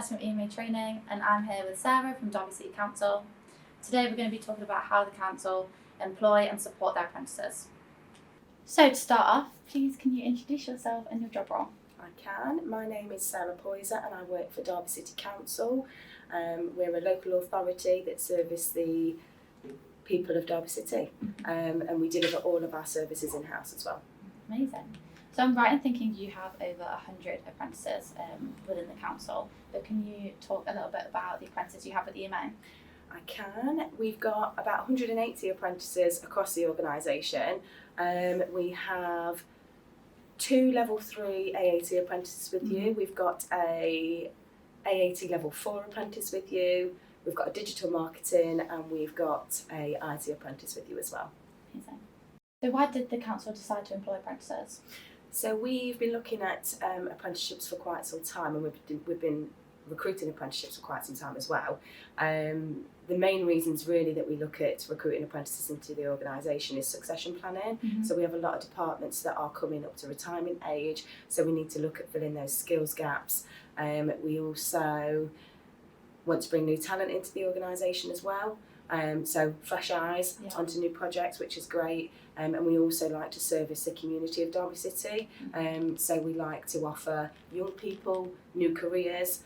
Jess from EMA Training, and I'm here with Sarah from Derby City Council. Today we're going to be talking about how the council employ and support their apprentices. So to start off, please can you introduce yourself and your job role? I can. My name is Sarah Poyser and I work for Derby City Council. We're a local authority that service the people of Derby City, and we deliver all of our services in-house as well. Amazing. So I'm right in thinking you have over 100 apprentices within the council, but can you talk a little bit about the apprentices you have at the EMA? I can. We've got about 180 apprentices across the organisation. We have 2 level 3 AAT apprentices with you. We've got a AAT level 4 apprentice with you. We've got a digital marketing and we've got a IT apprentice with you as well. Amazing. So why did the council decide to employ apprentices? So we've been looking at apprenticeships for quite some time, and we've been recruiting apprenticeships for quite some time as well. The main reasons really that we look at recruiting apprentices into the organisation is succession planning. So we have a lot of departments that are coming up to retirement age, so we need to look at filling those skills gaps. We also want to bring new talent into the organisation as well. So fresh eyes onto new projects, which is great. And we also like to service the community of Derby City. So we like to offer young people new careers,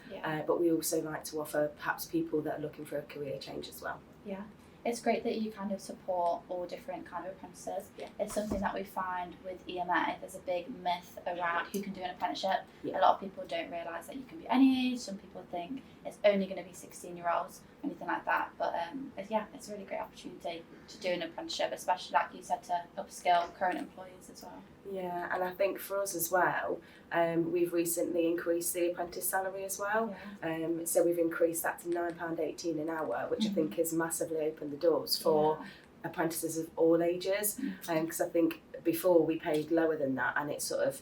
but we also like to offer perhaps people that are looking for a career change as well. Yeah, it's great that you kind of support all different kind of apprentices. It's something that we find with EMA. There's a big myth around who can do an apprenticeship. A lot of people don't realise that you can be any age. Some people think it's only going to be 16-year-olds, anything like that. But it's a really great opportunity to do an apprenticeship, especially like you said, to upskill current employees as well. Yeah, and I think for us as well, we've recently increased the apprentice salary as well. So we've increased that to £9.18 an hour, which I think has massively opened the doors for apprentices of all ages. Because I think before we paid lower than that, and it sort of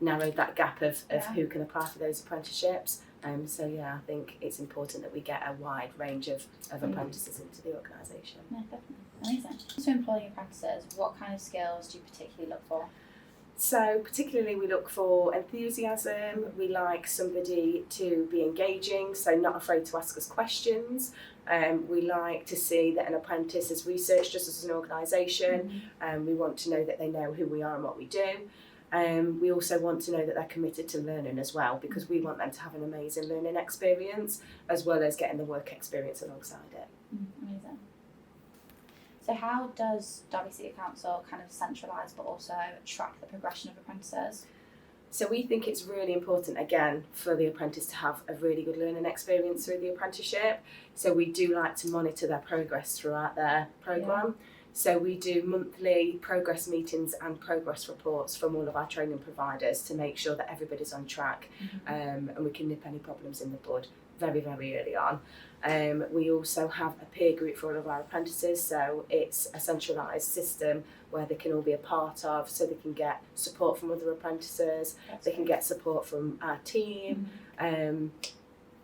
narrowed that gap of who can apply for those apprenticeships. So I think it's important that we get a wide range of apprentices into the organisation. Yeah, definitely. Amazing. So employing apprentices, what kind of skills do you particularly look for? So particularly we look for enthusiasm. We like somebody to be engaging, so not afraid to ask us questions. We like to see that an apprentice has researched us as an organisation. We want to know that they know who we are and what we do. We also want to know that they're committed to learning as well, because we want them to have an amazing learning experience as well as getting the work experience alongside it. Amazing. So how does Derby City Council kind of centralise but also track the progression of apprentices? So we think it's really important, again, for the apprentice to have a really good learning experience through the apprenticeship. So we do like to monitor their progress throughout their programme. So we do monthly progress meetings and progress reports from all of our training providers to make sure that everybody's on track, and we can nip any problems in the bud very, very early on. We also have a peer group for all of our apprentices, so it's a centralised system where they can all be a part of, so they can get support from other apprentices, they can get support from our team,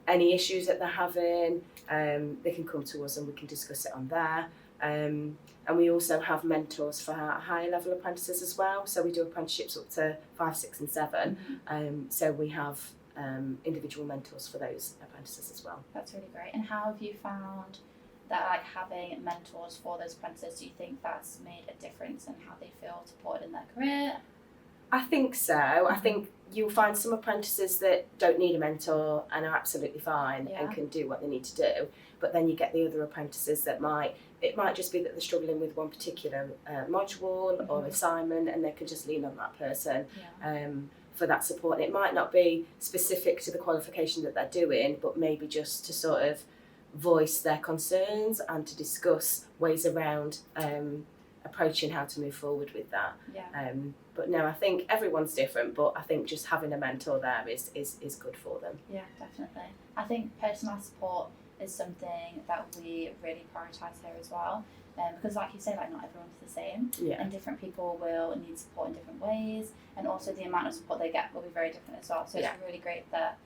any issues that they're having, they can come to us and we can discuss it on there. And we also have mentors for our higher level apprentices as well, so we do apprenticeships up to 5, 6 and 7, so we have individual mentors for those apprentices as well. That's really great. And how have you found that, like, having mentors for those apprentices, do you think that's made a difference in how they feel supported in their career? I think so. I think you'll find some apprentices that don't need a mentor and are absolutely fine and can do what they need to do, but then you get the other apprentices that it might just be that they're struggling with one particular module or assignment, and they can just lean on that person for that support. And it might not be specific to the qualification that they're doing, but maybe just to sort of voice their concerns and to discuss ways around approaching how to move forward with that. But no, I think everyone's different, but I think just having a mentor there is good for them. Yeah, definitely. I think personalised support is something that we really prioritise here as well, because like you say, like, not everyone's the same, and different people will need support in different ways, and also the amount of support they get will be very different as well. So it's really great that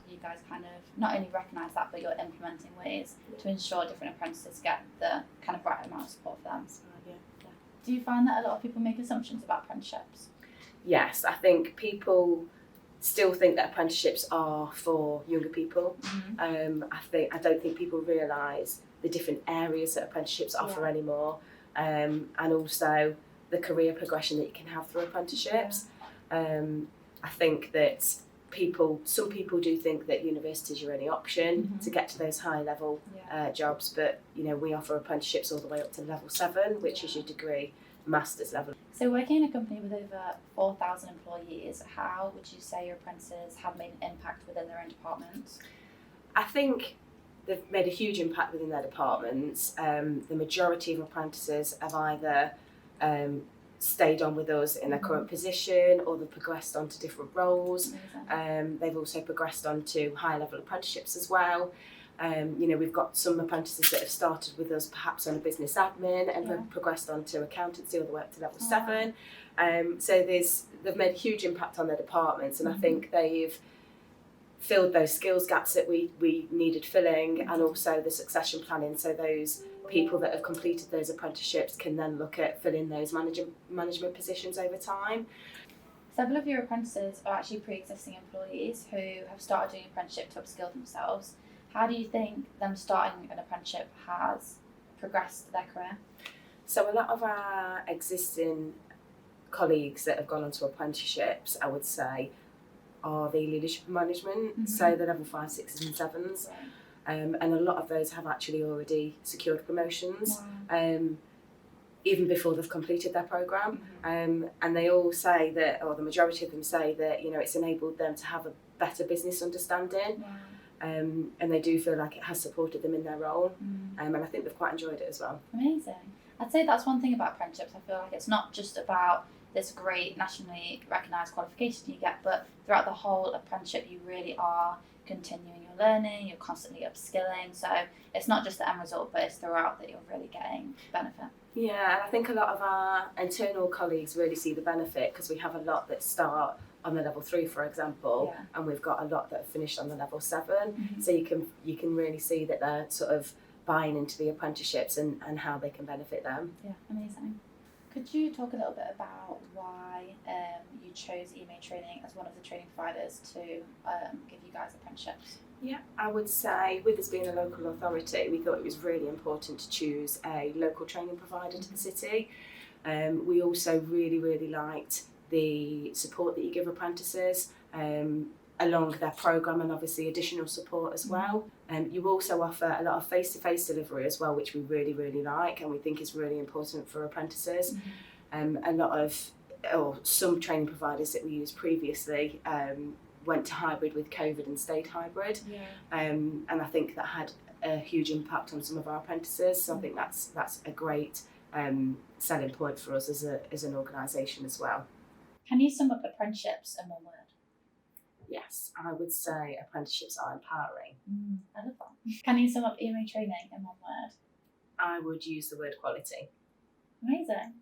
you guys kind of not only recognise that, but you're implementing ways to ensure different apprentices get the kind of right amount of support for them. Do you find that a lot of people make assumptions about apprenticeships? Yes, I think people still think that apprenticeships are for younger people. I don't think people realise the different areas that apprenticeships offer anymore, and also the career progression that you can have through apprenticeships. I think that some people do think that university is your only option to get to those high level jobs, but we offer apprenticeships all the way up to level 7, which is your degree, master's level. So working in a company with over 4,000 employees, how would you say your apprentices have made an impact within their own departments? I think they've made a huge impact within their departments. The majority of apprentices have either stayed on with us in their current position, or they've progressed on to different roles. They've also progressed on to high level apprenticeships as well. We've got some apprentices that have started with us perhaps on a business admin and have progressed on to accountancy all the way up to level 7. So they've made a huge impact on their departments, and I think they've filled those skills gaps that we needed filling, and also the succession planning, so those people that have completed those apprenticeships can then look at filling those management positions over time. Several of your apprentices are actually pre-existing employees who have started doing apprenticeship to upskill themselves. How do you think them starting an apprenticeship has progressed their career? So a lot of our existing colleagues that have gone on to apprenticeships, I would say, are the leadership management, so the level 5, 6s and 7s. And a lot of those have actually already secured promotions, even before they've completed their programme. And they all say that, or the majority of them say that, it's enabled them to have a better business understanding. And they do feel like it has supported them in their role. And I think they've quite enjoyed it as well. Amazing. I'd say that's one thing about apprenticeships. I feel like it's not just about this great nationally recognised qualification you get, but throughout the whole apprenticeship you really are continuing your learning, you're constantly upskilling, so it's not just the end result, but it's throughout that you're really getting benefit. Yeah, and I think a lot of our internal colleagues really see the benefit, because we have a lot that start on the level 3, for example, and we've got a lot that have finished on the level 7, so you can really see that they're sort of buying into the apprenticeships and how they can benefit them. Yeah, amazing. Could you talk a little bit about why you chose EMA Training as one of the training providers to give you guys apprenticeships? Yeah, I would say with us being a local authority, we thought it was really important to choose a local training provider to the city. We also really liked the support that you give apprentices along their programme, and obviously additional support as well. You also offer a lot of face-to-face delivery as well, which we really like, and we think is really important for apprentices. Some training providers that we used previously went to hybrid with COVID and stayed hybrid, and I think that had a huge impact on some of our apprentices. So I think that's a great selling point for us as an organisation as well. Can you sum up apprenticeships in one word? Yes, I would say apprenticeships are empowering. I love that. Can you sum up EMA Training in one word? I would use the word quality. Amazing.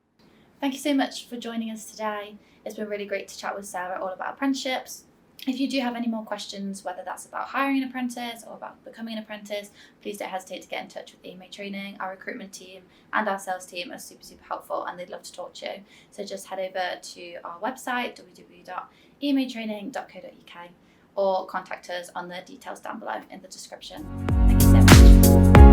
Thank you so much for joining us today. It's been really great to chat with Sarah all about apprenticeships. If you do have any more questions, whether that's about hiring an apprentice or about becoming an apprentice, please don't hesitate to get in touch with EMA Training. Our recruitment team and our sales team are super helpful, and they'd love to talk to you. So just head over to our website, www.ematraining.co.uk, or contact us on the details down below in the description. Thank you so much.